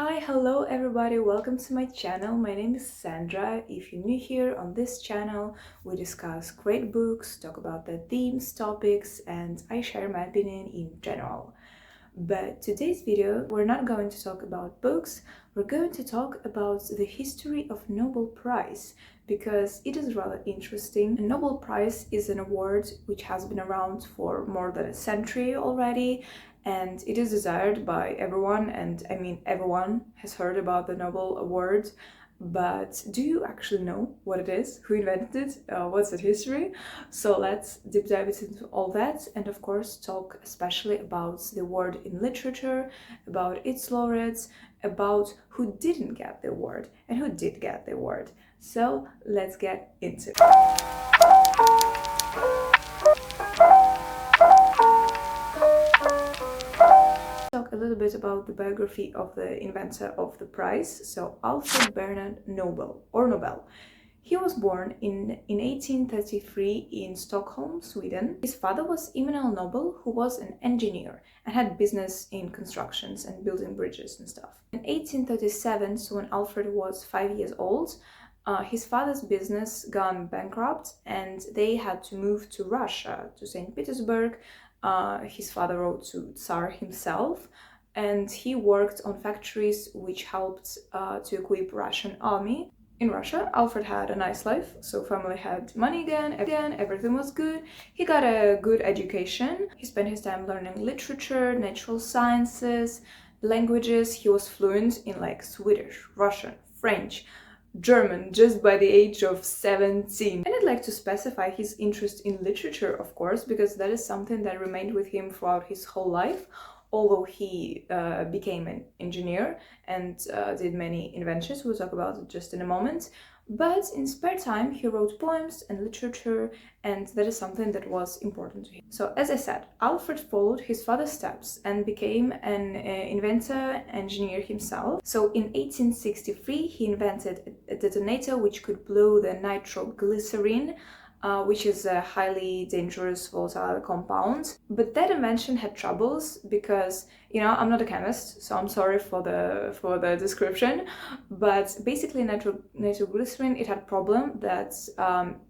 Hi, hello everybody, welcome to my channel. My name is Sandra. If you're new here on this channel, we discuss great books, talk about the themes, topics, and I share my opinion in general. But today's video, we're not going to talk about books, we're going to talk about the history of Nobel Prize because it is rather interesting. A Nobel Prize is an award which has been around for more than a century already, and it is desired by everyone, and I mean everyone has heard about the Nobel Award. But do you actually know what it is? Who invented it? What's its history? So let's deep dive into all that, and of course talk especially about the award in literature, about its laureates, about who didn't get the award and who did get the award. So let's get into it. Talk a little bit about the biography of the inventor of the prize. So Alfred Nobel, or Nobel. He was born in 1833 in Stockholm, Sweden. His father was Emanuel Nobel, who was an engineer and had business in constructions and building bridges and stuff. In 1837, so when Alfred was 5 years old, his father's business gone bankrupt and they had to move to Russia, to St. Petersburg. His father wrote to Tsar himself, and he worked on factories which helped to equip Russian army. In Russia, Alfred had a nice life, so family had money again, everything was good. He got a good education. He spent his time learning literature, natural sciences, languages. He was fluent in like Swedish, Russian, French, German just by the age of 17. And I'd like to specify his interest in literature, of course, because that is something that remained with him throughout his whole life, although he became an engineer and did many inventions. We'll talk about it just in a moment. But in spare time, he wrote poems and literature, and that is something that was important to him. So, as I said, Alfred followed his father's steps and became an inventor, engineer himself. So, in 1863, he invented a detonator which could blow the nitroglycerin, which is a highly dangerous volatile compound. But that invention had troubles because, I'm not a chemist, so I'm sorry for the description, but basically nitroglycerin, it had a problem that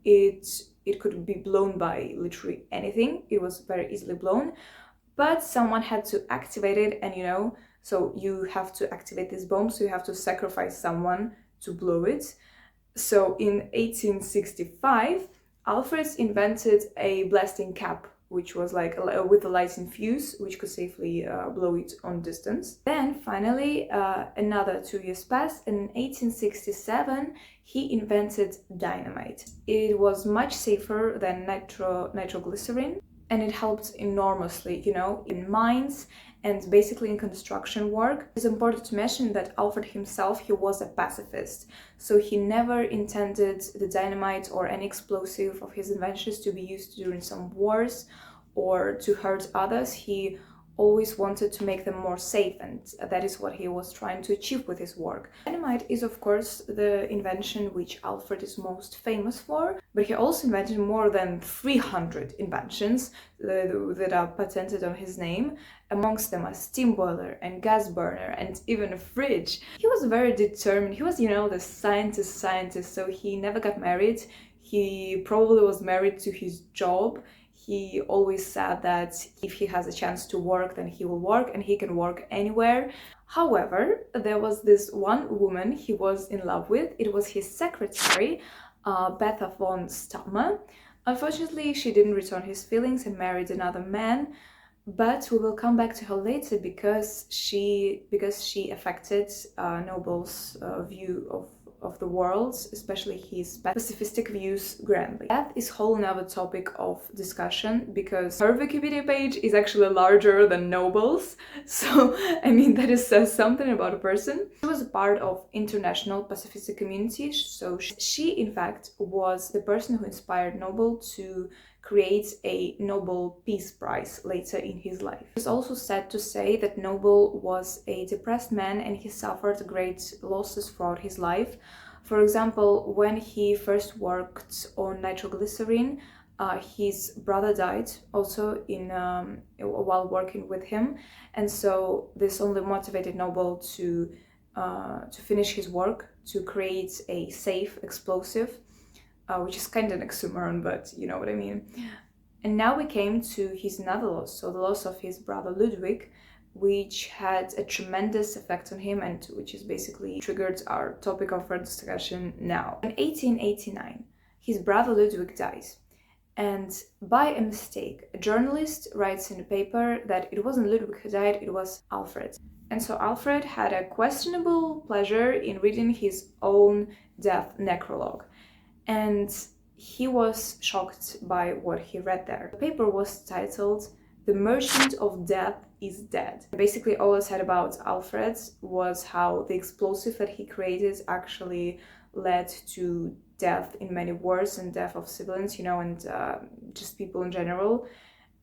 it could be blown by literally anything. It was very easily blown, but someone had to activate it, and so you have to activate this bomb, so you have to sacrifice someone to blow it. So in 1865, Alfred invented a blasting cap, which was like with a light infuse, which could safely blow it on distance. Then finally, another 2 years passed, and in 1867, he invented dynamite. It was much safer than nitroglycerin, and it helped enormously, in mines and basically in construction work. It's important to mention that Alfred himself, he was a pacifist, so he never intended the dynamite or any explosive of his inventions to be used during some wars or to hurt others. He always wanted to make them more safe, and that is what he was trying to achieve with his work. Dynamite is of course the invention which Alfred is most famous for, but he also invented more than 300 inventions that are patented on his name. Amongst them a steam boiler and gas burner and even a fridge. He was very determined. He was, the scientist, so he never got married. He probably was married to his job. He always said that if he has a chance to work, then he will work, and he can work anywhere. However, there was this one woman he was in love with. It was his secretary, Betha von Stammer. Unfortunately, she didn't return his feelings and married another man, but we will come back to her later because she affected Nobel's view of the world, especially his pacifistic views grandly. That is whole another topic of discussion because her Wikipedia page is actually larger than Nobel's, so that says something about a person. She was a part of international pacifistic community, so she in fact was the person who inspired Nobel to create a Nobel Peace Prize later in his life. It's also sad to say that Nobel was a depressed man and he suffered great losses throughout his life. For example, when he first worked on nitroglycerin, his brother died also while working with him, and so this only motivated Nobel to to finish his work to create a safe explosive, which is kind of an oxymoron, but you know what I mean. And now we came to his another loss, so the loss of his brother Ludwig, which had a tremendous effect on him and which is basically triggered our topic of our discussion now. In 1889, his brother Ludwig dies. And by a mistake, a journalist writes in a paper that it wasn't Ludwig who died, it was Alfred. And so Alfred had a questionable pleasure in reading his own death necrologue. And he was shocked by what he read there. The paper was titled "The Merchant of Death is Dead." Basically, all it said about Alfred was how the explosive that he created actually led to death in many wars and death of civilians, you know, and just people in general.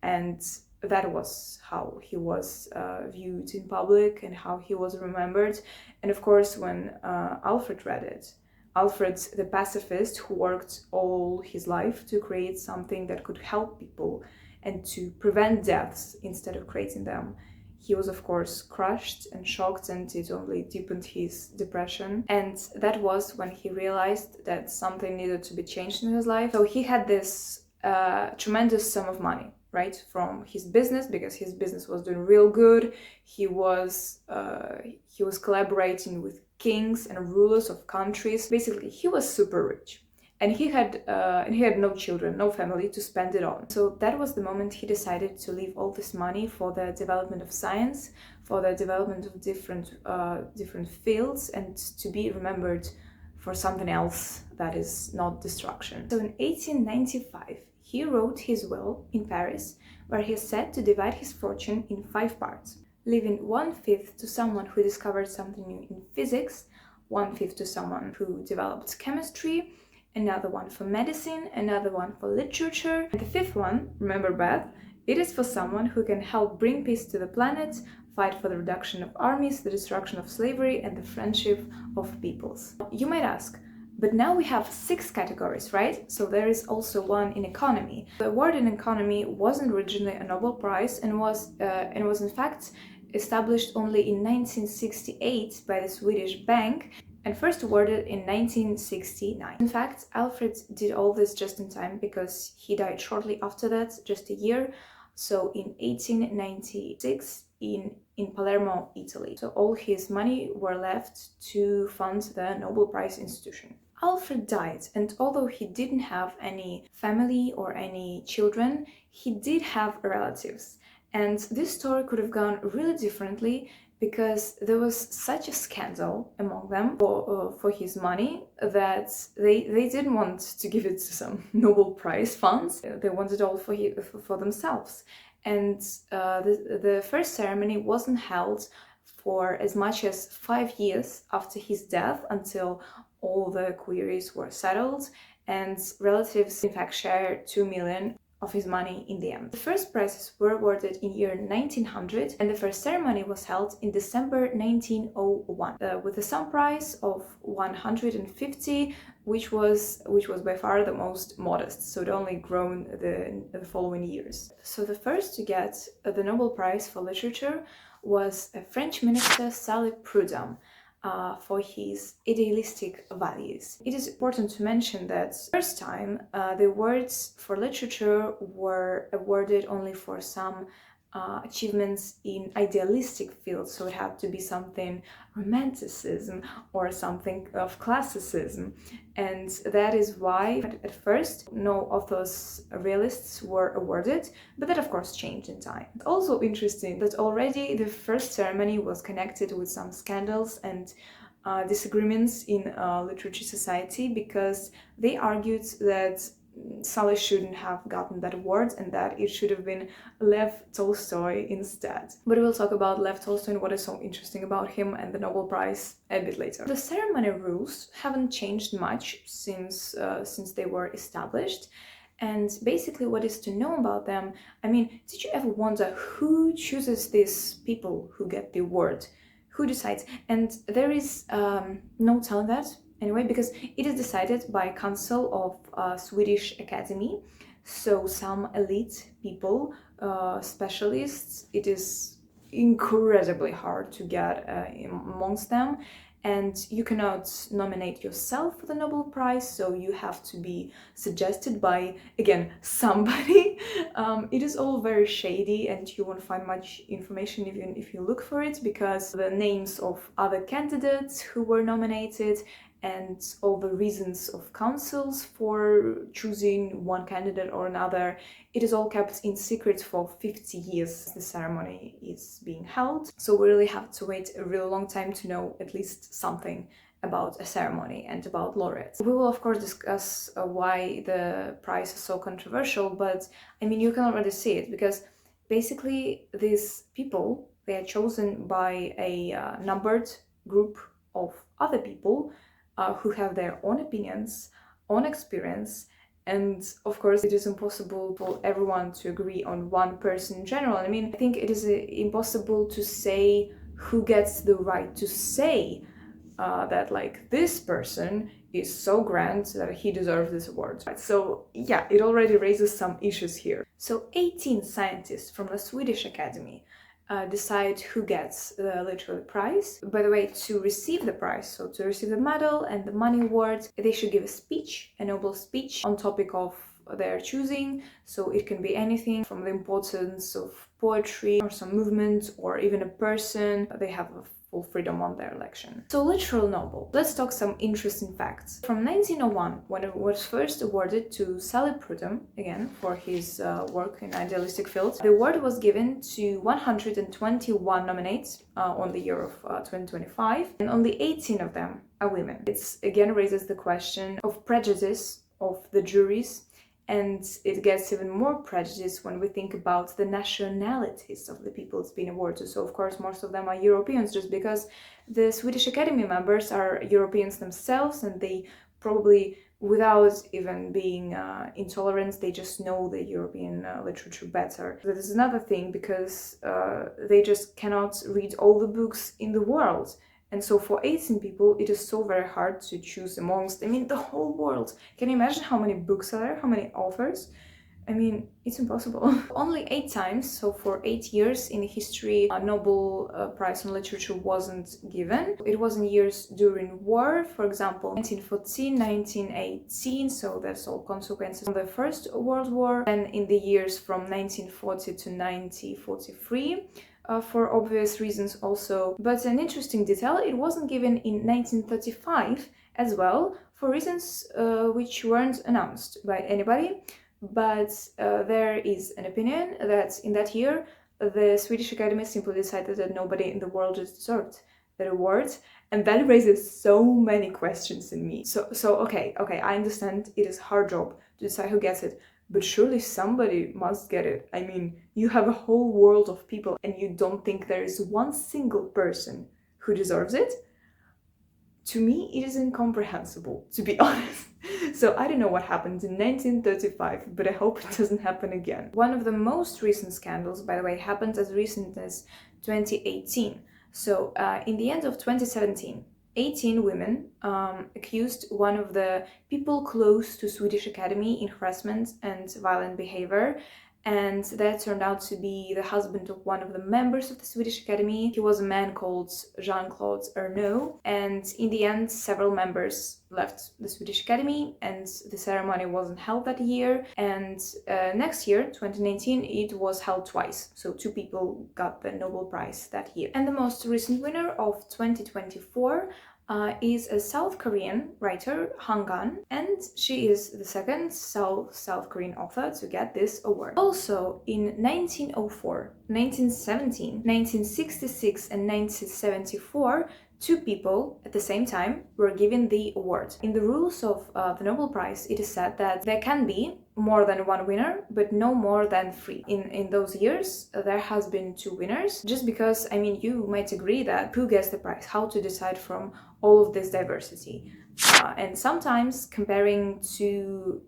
And that was how he was viewed in public and how he was remembered. And of course, when Alfred read it, Alfred, the pacifist who worked all his life to create something that could help people and to prevent deaths instead of creating them, he was of course crushed and shocked, and it only deepened his depression. And that was when he realized that something needed to be changed in his life. So he had this tremendous sum of money, right, from his business, because his business was doing real good. He was collaborating with kings and rulers of countries. Basically, he was super rich. And he had no children, no family to spend it on. So that was the moment he decided to leave all this money for the development of science, for the development of different fields, and to be remembered for something else that is not destruction. So in 1895, he wrote his will in Paris, where he said to divide his fortune in 5 parts, leaving 1/5 to someone who discovered something new in physics, 1/5 to someone who developed chemistry, another one for medicine, another one for literature, and the 5th one, remember Beth, it is for someone who can help bring peace to the planet, fight for the reduction of armies, the destruction of slavery, and the friendship of peoples. You might ask, but now we have 6 categories, right? So there is also one in economy. The award in economy wasn't originally a Nobel Prize and was in fact established only in 1968 by the Swedish bank, and first awarded in 1969. In fact, Alfred did all this just in time because he died shortly after that, just a year, so in 1896 in Palermo, Italy. So all his money were left to fund the Nobel Prize institution. Alfred died, and although he didn't have any family or any children, he did have relatives. And this story could have gone really differently because there was such a scandal among them for his money that they didn't want to give it to some Nobel Prize funds. They wanted all for themselves. And the first ceremony wasn't held for as much as 5 years after his death, until all the queries were settled, and relatives in fact shared 2 million of his money in the end. The first prizes were awarded in year 1900, and the first ceremony was held in December 1901 with a sum prize of 150, which was by far the most modest, so it only grown the following years. So the first to get the Nobel Prize for Literature was a French minister, Sally Prudhomme, for his idealistic values. It is important to mention that first time the awards for literature were awarded only for some achievements in idealistic fields, so it had to be something romanticism or something of classicism, and that is why at first no of those realists were awarded, but that of course changed in time. It's also interesting that already the first ceremony was connected with some scandals and disagreements in literature society, because they argued that Sally shouldn't have gotten that award and that it should have been Lev Tolstoy instead. But we'll talk about Lev Tolstoy and what is so interesting about him and the Nobel Prize a bit later. The ceremony rules haven't changed much since they were established. And basically what is to know about them, I mean, did you ever wonder who chooses these people who get the award? Who decides? And there is no telling that. Anyway, because it is decided by Council of Swedish Academy, so some elite people, specialists, it is incredibly hard to get amongst them, and you cannot nominate yourself for the Nobel Prize, so you have to be suggested by, again, somebody. It is all very shady, and you won't find much information even if you look for it, because the names of other candidates who were nominated and all the reasons of councils for choosing one candidate or another, it is all kept in secret for 50 years the ceremony is being held. So we really have to wait a really long time to know at least something about a ceremony and about laureates. We will of course discuss why the prize is so controversial, but I mean, you can already see it, because basically these people, they are chosen by a numbered group of other people who have their own opinions, own experience, and of course it is impossible for everyone to agree on one person in general. I mean, I think it is impossible to say who gets the right to say that like this person is so grand that he deserves this award. So yeah, it already raises some issues here. So 18 scientists from the Swedish Academy decide who gets the literary prize. By the way, to receive the prize, so to receive the medal and the money award, they should give a speech, a Nobel speech on topic of their choosing. So it can be anything from the importance of poetry or some movement or even a person. They have a full freedom on their election. So literal Nobel. Let's talk some interesting facts. From 1901, when it was first awarded to Sally Prudhomme, again, for his work in idealistic fields, the award was given to 121 nominates on the year of 2025, and only 18 of them are women. It again raises the question of prejudice of the juries, and it gets even more prejudice when we think about the nationalities of the people it's been awarded. So of course most of them are Europeans, just because the Swedish Academy members are Europeans themselves, and they probably, without even being intolerant, they just know the European literature better. That is another thing, because they just cannot read all the books in the world. And so for 18 people, it is so very hard to choose amongst, I mean, the whole world. Can you imagine how many books are there? How many authors? I mean, it's impossible. Only 8 times, so for 8 years in history, a Nobel Prize in Literature wasn't given. It was in years during war, for example, 1914, 1918, so that's all consequences of the First World War. And in the years from 1940 to 1943, for obvious reasons also. But an interesting detail, it wasn't given in 1935 as well, for reasons which weren't announced by anybody. But there is an opinion that in that year, the Swedish Academy simply decided that nobody in the world deserved that award. And that raises so many questions in me. So okay, I understand it is a hard job to decide who gets it, but surely somebody must get it. I mean, you have a whole world of people and you don't think there is one single person who deserves it? To me, it is incomprehensible, to be honest. So I don't know what happened in 1935, but I hope it doesn't happen again. One of the most recent scandals, by the way, happened as recent as 2018. So in the end of 2017, 18 women accused one of the people close to Swedish Academy in harassment and violent behavior, and that turned out to be the husband of one of the members of the Swedish Academy. He was a man called Jean-Claude Arnault, and in the end several members left the Swedish Academy and the ceremony wasn't held that year. And next year, 2019, it was held twice, so 2 people got the Nobel Prize that year. And the most recent winner of 2024 is a South Korean writer, Han, and she is the second South Korean author to get this award. Also, in 1904, 1917, 1966 and 1974, 2 people at the same time were given the award. In the rules of the Nobel Prize, it is said that there can be more than 1 winner, but no more than 3. In those years, there has been 2 winners, just because, I mean, you might agree that who gets the prize, how to decide from all of this diversity. And sometimes comparing 2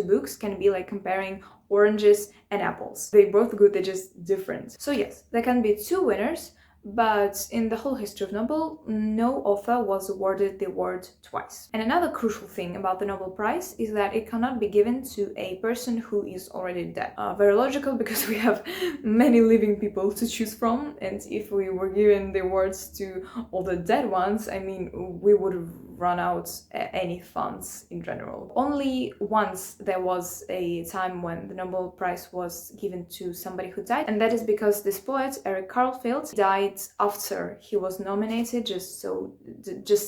books can be like comparing oranges and apples. They're both good, they're just different. So yes, there can be 2 winners, but in the whole history of Nobel, no author was awarded the award twice. And another crucial thing about the Nobel Prize is that it cannot be given to a person who is already dead. Very logical, because we have many living people to choose from, and if we were given the awards to all the dead ones, I mean, we would have run out any funds in general. Only once there was a time when the Nobel Prize was given to somebody who died, and that is because this poet, Eric Carlfield, died after he was nominated, just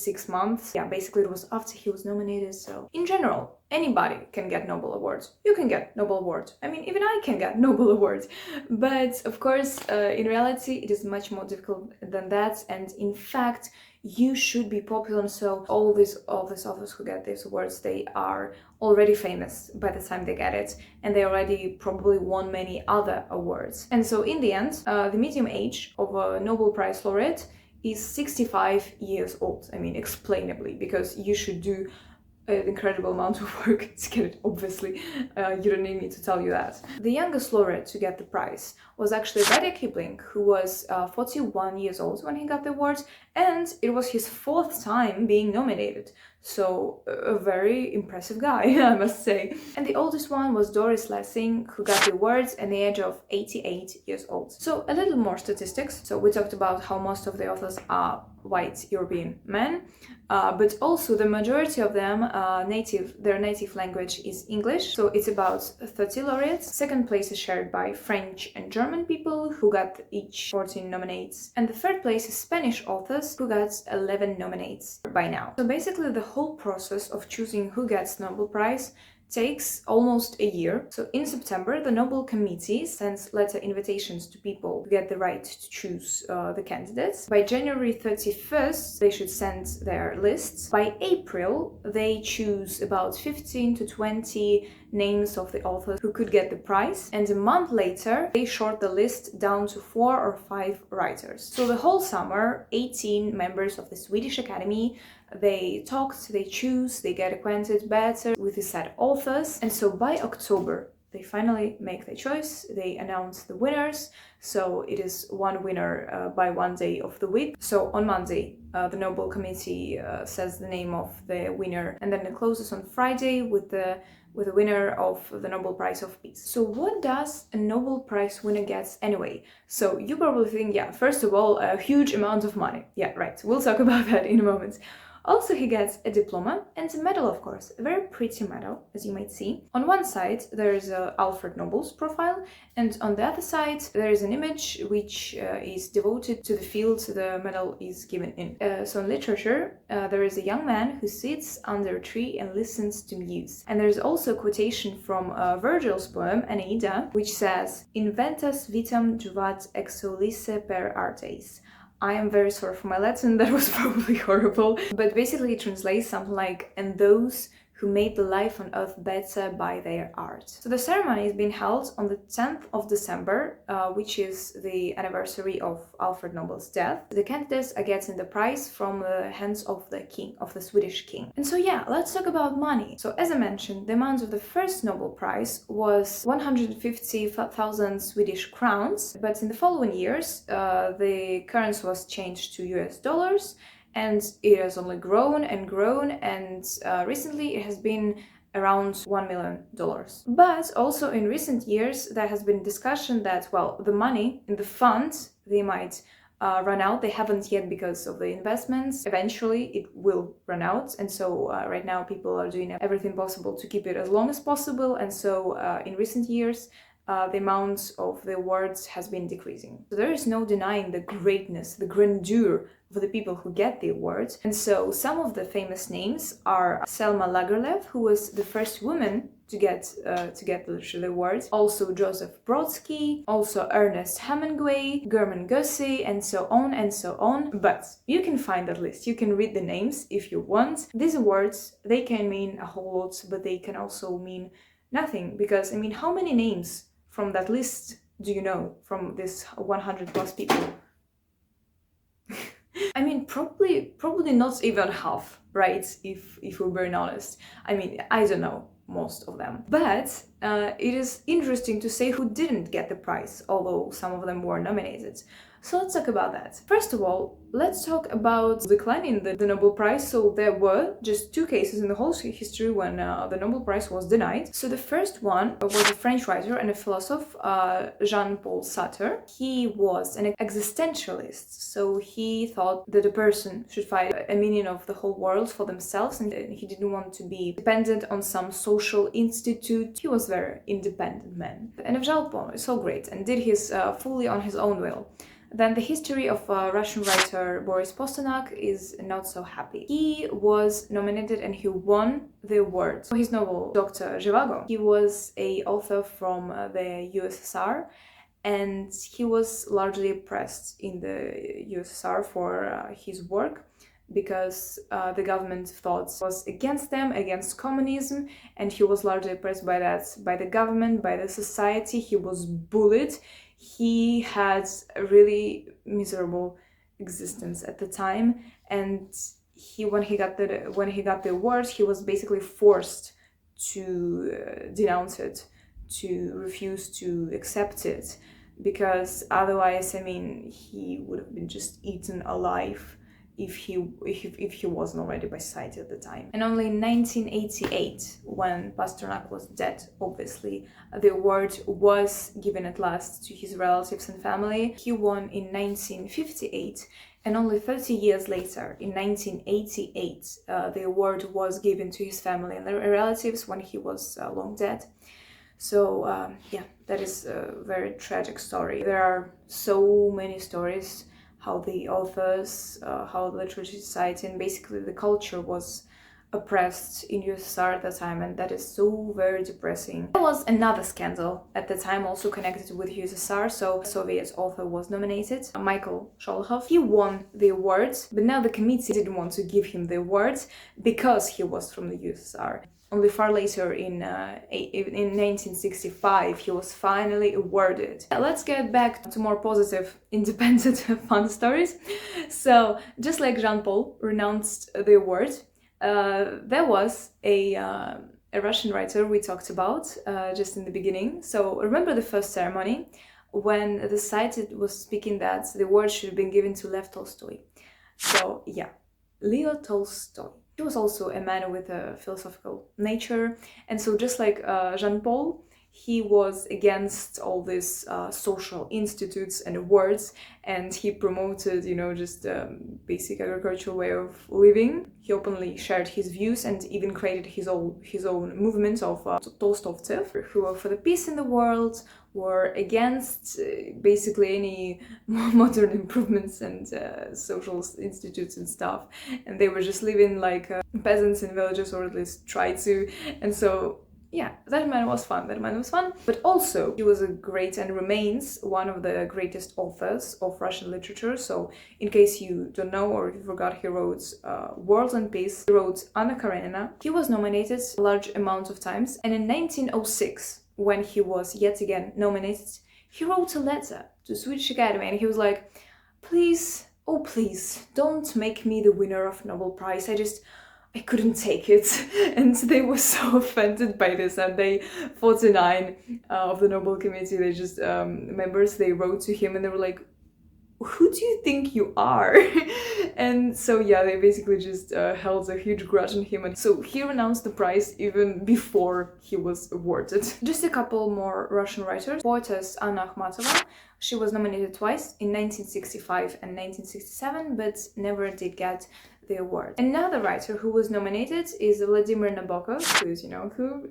6 months. Yeah, basically it was after he was nominated. So in general, anybody can get Nobel Awards. You can get Nobel Awards. I mean, even I can get Nobel Awards. But of course, in reality, it is much more difficult than that. And in fact, you should be popular. So all these authors who get these awards, they are already famous by the time they get it, and they already probably won many other awards. And so in the end, the median age of a Nobel Prize laureate is 65 years old. I mean, explainably, because you should do an incredible amount of work to get it, obviously. You don't need me to tell you that. The youngest laureate to get the prize was actually Rudyard Kipling, who was 41 years old when he got the award, and it was his 4th time being nominated. So a very impressive guy, I must say. And the oldest one was Doris Lessing, who got the award at the age of 88 years old. So a little more statistics. So we talked about how most of the authors are white European men, but also the majority of them their native language is English. So it's about 30 laureates. Second place is shared by French and German people, who got each 14 nominates. And the third place is Spanish authors, who got 11 nominates by now. So basically the whole process of choosing who gets Nobel Prize takes almost a year. So in September, the Nobel Committee sends letter invitations to people to get the right to choose the candidates. By January 31st, they should send their lists. By April, they choose about 15 to 20 names of the authors who could get the prize. And a month later, they short the list down to 4 or 5 writers. So the whole summer, 18 members of the Swedish Academy, they talked, they choose, they get acquainted better with the said authors. And so by October, they finally make their choice. They announce the winners. So it is one winner by one day of the week. So on Monday, the Nobel Committee says the name of the winner, and then it closes on Friday with the winner of the Nobel Prize of Peace. So what does a Nobel Prize winner get anyway? So you probably think, yeah, first of all, a huge amount of money. Yeah, right. We'll talk about that in a moment. Also, he gets a diploma and a medal, of course, a very pretty medal, as you might see. On one side, there is Alfred Nobel's profile, and on the other side, there is an image which is devoted to the field the medal is given in. So in literature, there is a young man who sits under a tree and listens to muse. And there's also a quotation from Virgil's poem, Aeneida, which says, "Inventas vitam juvat ex Ulisse per artes." I am very sorry for my Latin, that was probably horrible. But basically it translates something like, "and those who made the life on earth better by their art." So the ceremony is being held on the 10th of December, which is the anniversary of Alfred Nobel's death. The candidates are getting the prize from the hands of the king, of the Swedish king. And so yeah, let's talk about money. So as I mentioned, the amount of the first Nobel Prize was 150,000 Swedish crowns, but in the following years, the currency was changed to US dollars, and it has only grown and grown, and recently it has been around $1 million. But also in recent years, there has been discussion that, well, the money in the fund, they might run out. They haven't yet because of the investments. Eventually it will run out, and so right now people are doing everything possible to keep it as long as possible, and so in recent years the amount of the awards has been decreasing. So there is no denying the greatness, the grandeur of the people who get the awards. And so some of the famous names are Selma Lagerlöf, who was the first woman to get the awards. Also Joseph Brodsky, also Ernest Hemingway, German Gussie, and so on and so on. But you can find that list, you can read the names if you want. These awards, they can mean a whole lot, but they can also mean nothing, because I mean, how many names from that list do you know from this 100 plus people? I mean, probably not even half, right? If we're being honest. I mean, I don't know most of them. But it is interesting to say who didn't get the prize, although some of them were nominated. So let's talk about that. First of all, let's talk about declining the Nobel Prize. So there were just two cases in the whole history when the Nobel Prize was denied. So the first one was a French writer and a philosopher, Jean-Paul Sartre. He was an existentialist, so he thought that a person should find a meaning of the whole world for themselves, and he didn't want to be dependent on some social institute. He was a very independent man. And Jean-Paul is so great and did his fully on his own will. Then the history of Russian writer Boris Pasternak is not so happy. He was nominated and he won the award for his novel Dr. Zhivago. He was an author from the USSR, and he was largely oppressed in the USSR for his work because the government thought was against them, against communism, and he was largely oppressed by that, by the government, by the society. He was bullied. He had a really miserable existence at the time, and when he got the award, he was basically forced to denounce it, to refuse to accept it, because otherwise, I mean, he would have been just eaten alive if he wasn't already by sight at the time. And only in 1988, when Pasternak was dead, obviously, the award was given at last to his relatives and family. He won in 1958, and only 30 years later, in 1988, the award was given to his family and their relatives when he was long dead. So yeah, that is a very tragic story. There are so many stories how the authors, how the literary society, and basically the culture was oppressed in USSR at the time, and that is so very depressing. There was another scandal at the time also connected with USSR, so a Soviet author was nominated, Michael Sholokhov. He won the award, but now the committee didn't want to give him the award because he was from the USSR. Only far later, in 1965, he was finally awarded. Let's get back to more positive, independent, fun stories. So, just like Jean-Paul renounced the award, there was a Russian writer we talked about just in the beginning. So, remember the first ceremony when the site was speaking that the award should have been given to Lev Tolstoy. So, yeah, Leo Tolstoy. He was also a man with a philosophical nature, and so just like Jean-Paul, he was against all these social institutes and awards, and he promoted, just basic agricultural way of living. He openly shared his views and even created his own movement of Tolstovtsev, who were for the peace in the world, were against basically any modern improvements and social institutes and stuff, and they were just living like peasants in villages, or at least tried to. And so yeah, that man was fun. But also, he was a great and remains one of the greatest authors of Russian literature. So, in case you don't know or if you forgot, he wrote World and Peace. He wrote Anna Karenina. He was nominated a large amount of times. And in 1906, when he was yet again nominated, he wrote a letter to the Swedish Academy, and he was like, please, oh please, don't make me the winner of Nobel Prize. I couldn't take it. And they were so offended by this, and 49 of the Nobel Committee, they just members, they wrote to him and they were like, who do you think you are? And so yeah, they basically just held a huge grudge on him, and so he renounced the prize even before he was awarded. Just a couple more Russian writers. Poetess Anna Akhmatova. She was nominated twice, in 1965 and 1967, but never did get the award. Another writer who was nominated is Vladimir Nabokov, who is,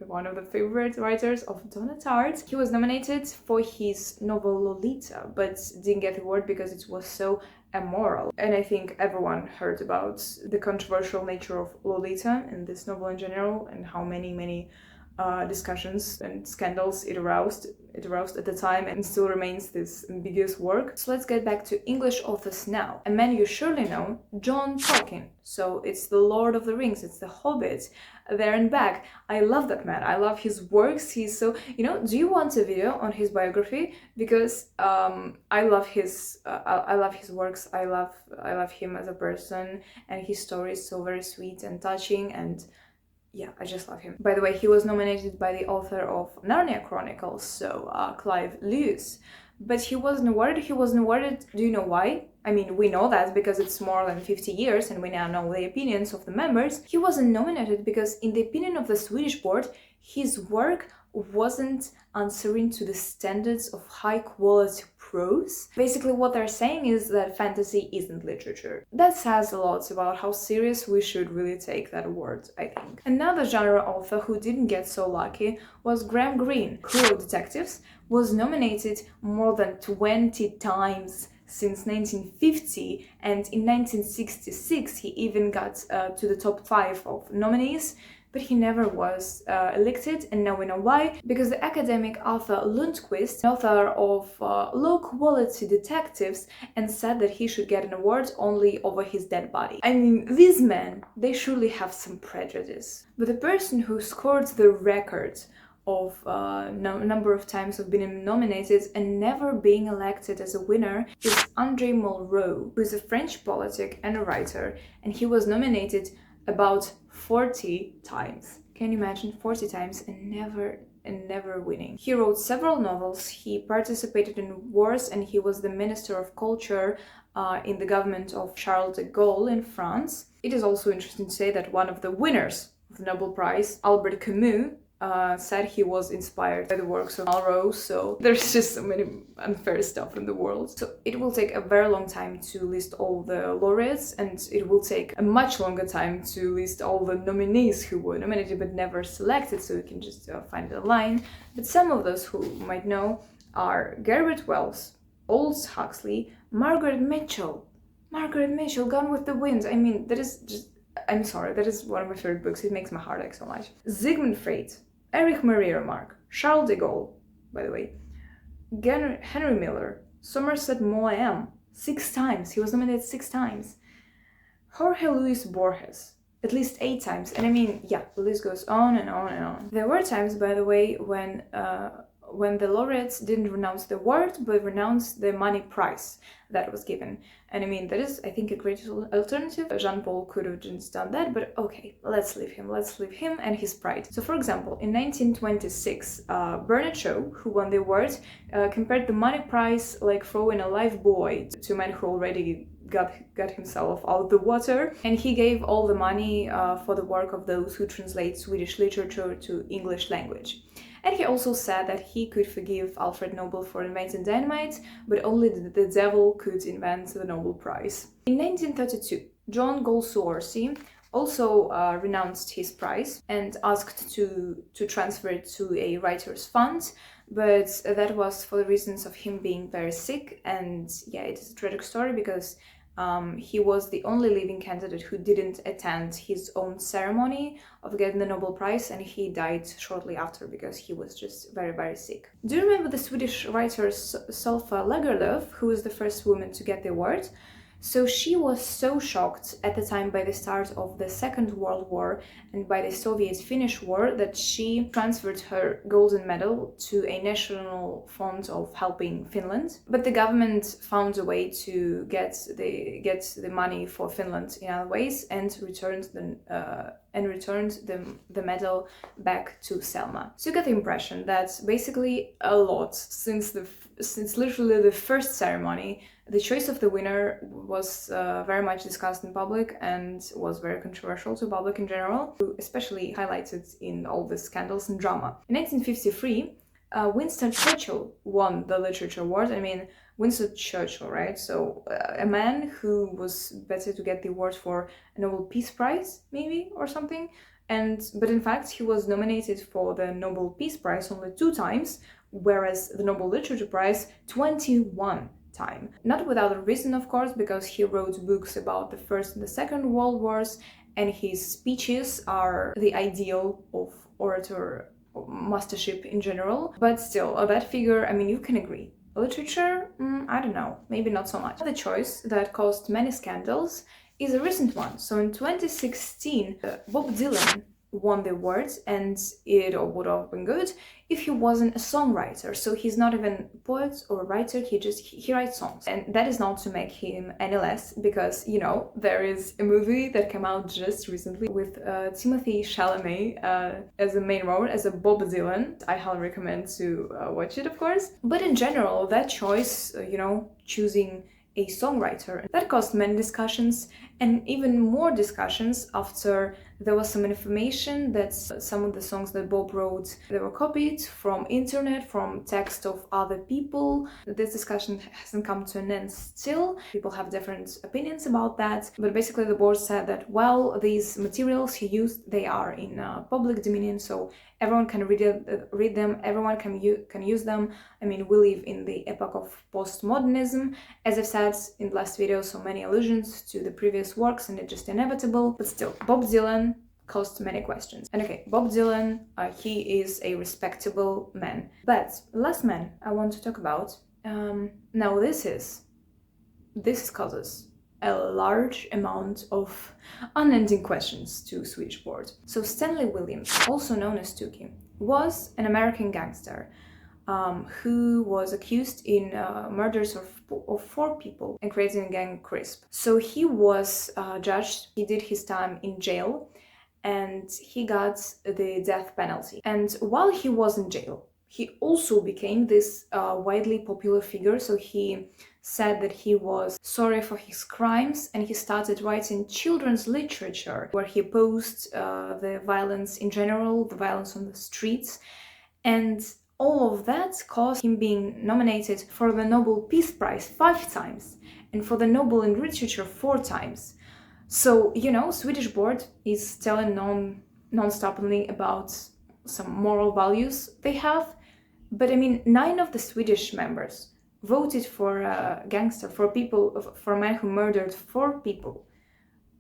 one of the favorite writers of Donna Tartt. He was nominated for his novel Lolita, but didn't get the award because it was so immoral. And I think everyone heard about the controversial nature of Lolita and this novel in general, and how many discussions and scandals it aroused at the time, and still remains this ambiguous work. So let's get back to English authors now. A man you surely know, John Tolkien. So it's the Lord of the Rings, it's the Hobbit, there and back. I love that man. I love his works. He's so, do you want a video on his biography? Because I love his works. I love him as a person, and his story is so very sweet and touching, and yeah, I just love him. By the way, he was nominated by the author of Narnia Chronicles, so Clive Lewis. but he wasn't awarded. He wasn't awarded. Do you know why? I mean, we know that because it's more than 50 years and we now know the opinions of the members. He wasn't nominated because, in the opinion of the Swedish board, his work wasn't answering to the standards of high quality prose. Basically, what they're saying is that fantasy isn't literature. That says a lot about how serious we should really take that award, I think. Another genre author who didn't get so lucky was Graham Greene, who wrote Detectives, was nominated more than 20 times since 1950, and in 1966 he even got to the top 5 of nominees, but he never was elected, and now we know why. Because the academic Arthur Lundquist, author of low-quality detectives, and said that he should get an award only over his dead body. I mean, these men, they surely have some prejudice. But the person who scored the record of number of times of being nominated and never being elected as a winner is André Malraux, who is a French politic and a writer, and he was nominated about 40 times. Can you imagine? 40 times and never winning. He wrote several novels, he participated in wars, and he was the Minister of Culture in the government of Charles de Gaulle in France. It is also interesting to say that one of the winners of the Nobel Prize, Albert Camus, said he was inspired by the works of Malraux, so there's just so many unfair stuff in the world. So it will take a very long time to list all the laureates, and it will take a much longer time to list all the nominees who were nominated but never selected, so you can just find the line. But some of those who might know are Garrett Wells, Aldous Huxley, Margaret Mitchell, Gone with the Wind. I mean, that is just... I'm sorry, that is one of my favorite books. It makes my heart ache so much. Sigmund Freud, Erich Maria Remarque, Charles de Gaulle, by the way, Henry Miller, Somerset Maugham, 6 times. He was nominated 6 times. Jorge Luis Borges, at least 8 times. And I mean, yeah, the list goes on and on and on. There were times, by the way, when the laureates didn't renounce the award, but renounced the money prize that was given. And I mean, that is, I think, a great alternative. Jean-Paul could have just done that, but okay, let's leave him and his pride. So, for example, in 1926, Bernard Shaw, who won the award, compared the money prize like throwing a live buoy to a man who already got himself out of the water, and he gave all the money for the work of those who translate Swedish literature to English language. And he also said that he could forgive Alfred Nobel for inventing dynamite, but only the devil could invent the Nobel Prize. In 1932, John Goldsworthy also renounced his prize and asked to transfer it to a writer's fund, but that was for the reasons of him being very sick. And yeah, it is a tragic story because he was the only living candidate who didn't attend his own ceremony of getting the Nobel Prize, and he died shortly after because he was just very, very sick. Do you remember the Swedish writer Solfa Lagerlöf, who was the first woman to get the award? So she was so shocked at the time by the start of the Second World War and by the Soviet-Finnish War that she transferred her golden medal to a national fund of helping Finland. But the government found a way to get the money for Finland in other ways and returned the medal back to Selma. So you get the impression that basically a lot since literally the first ceremony, the choice of the winner was very much discussed in public and was very controversial to public in general, especially highlighted in all the scandals and drama. In 1953, Winston Churchill won the Literature Award. I mean, Winston Churchill, right? So a man who was better to get the award for a Nobel Peace Prize, maybe, or something. But in fact, he was nominated for the Nobel Peace Prize only 2 times, whereas the Nobel Literature Prize 21 time. Not without a reason, of course, because he wrote books about the First and the Second World Wars, and his speeches are the ideal of orator mastership in general. But still, that figure, I mean, you can agree. Literature, I don't know, maybe not so much. The choice that caused many scandals is a recent one. So in 2016, Bob Dylan won the award, and it would have been good if he wasn't a songwriter. So he's not even a poet or a writer, he writes songs. And that is not to make him any less, because, you know, there is a movie that came out just recently with Timothée Chalamet as a main role, as a Bob Dylan. I highly recommend to watch it, of course. But in general, that choice, you know, choosing a songwriter, that caused many discussions, and even more discussions after there was some information that some of the songs that Bob wrote, they were copied from internet, from text of other people. This discussion hasn't come to an end still. People have different opinions about that, but basically the board said that, well, these materials he used, they are in public domain, so everyone can read them, everyone can use them. I mean, we live in the epoch of postmodernism. As I've said in the last video, so many allusions to the previous works, and it's just inevitable. But still, Bob Dylan caused many questions. And okay, Bob Dylan, he is a respectable man. But last man I want to talk about, now this causes a large amount of unending questions to Swedish board. So Stanley Williams, also known as Tuki, was an American gangster who was accused in murders of 4 people and creating a gang Crisp. So he was judged, he did his time in jail, and he got the death penalty. And while he was in jail, he also became this widely popular figure. So he said that he was sorry for his crimes, and he started writing children's literature where he opposed the violence in general, the violence on the streets. And all of that caused him being nominated for the Nobel Peace Prize 5 times and for the Nobel in Literature 4 times. So, you know, Swedish board is telling non-stoply about some moral values they have. But I mean, 9 of the Swedish members voted for a gangster, for a man who murdered 4 people,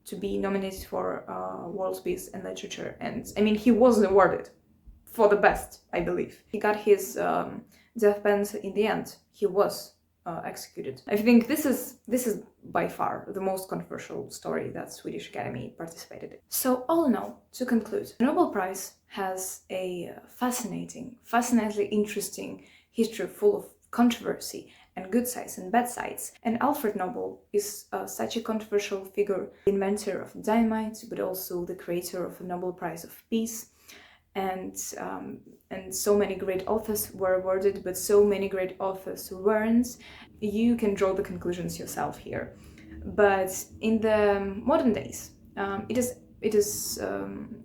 to be nominated for World Peace and Literature. And I mean, he wasn't awarded for the best, I believe. He got his death penalty in the end. He was executed. I think this is by far the most controversial story that Swedish Academy participated in. So all in all, to conclude, the Nobel Prize has a fascinatingly interesting history full of controversy and good sides and bad sides. And Alfred Nobel is such a controversial figure, the inventor of dynamite, but also the creator of the Nobel Prize of Peace. And so many great authors were awarded, but so many great authors weren't. You can draw the conclusions yourself here. But in the modern days, it is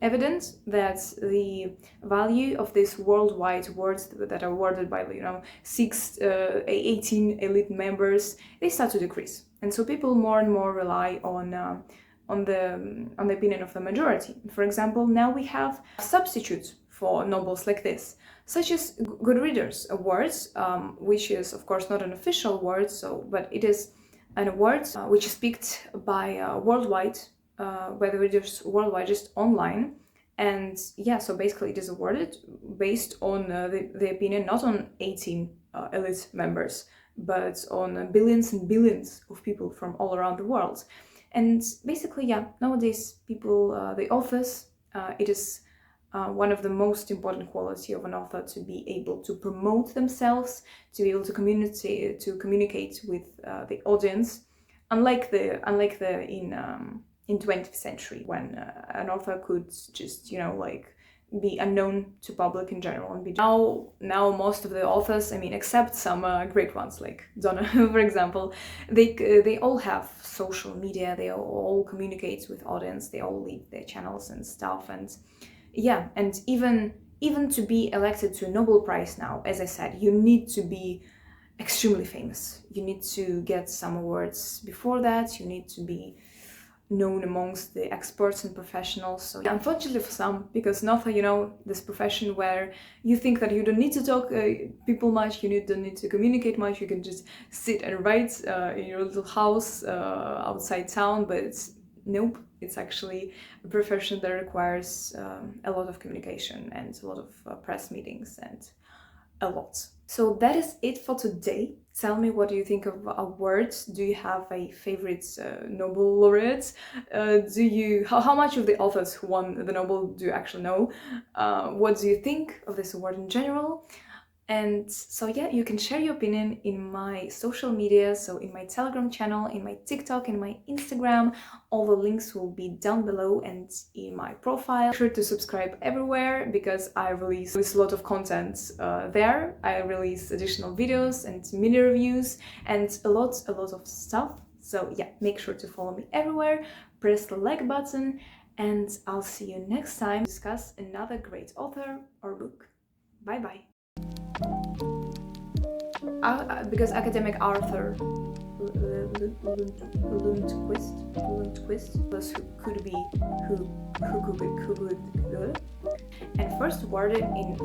evident that the value of these worldwide awards that are awarded by 18 elite members, they start to decrease, and so people more and more rely on the opinion of the majority. For example, now we have substitutes for Nobels like this, such as Good Readers Awards, which is of course not an official award, but it is an award which is picked by the readers worldwide, just online. And yeah, so basically it is awarded based on the opinion not on 18 elite members, but on billions and billions of people from all around the world. And basically, yeah, nowadays people, the authors, it is one of the most important quality of an author to be able to promote themselves, to be able to communicate with the audience, unlike in 20th century, when an author could just be unknown to public in general. And now most of the authors, I mean, except some great ones like Donna, for example, they all have social media, they all communicate with audience, they all lead their channels and stuff. And yeah, and even to be elected to a Nobel Prize now, as I said, you need to be extremely famous. You need to get some awards before that, you need to be known amongst the experts and professionals. So yeah, unfortunately for some, because an author, this profession where you think that you don't need to talk people much, don't need to communicate much, you can just sit and write in your little house outside town, but nope, it's actually a profession that requires a lot of communication and a lot of press meetings and a lot. So that is it for today. Tell me, what do you think of awards? Do you have a favorite Nobel laureate? How much of the authors who won the Nobel do you actually know? What do you think of this award in general? And so yeah, you can share your opinion in my social media, so in my Telegram channel, in my TikTok, in my Instagram. All the links will be down below and in my profile. Make sure to subscribe everywhere because I release a lot of content there. I release additional videos and mini reviews and a lot of stuff. So yeah, make sure to follow me everywhere, press the like button, and I'll see you next time to discuss another great author or book. Bye bye. Because academic Arthur Lundquist was who could be and first awarded in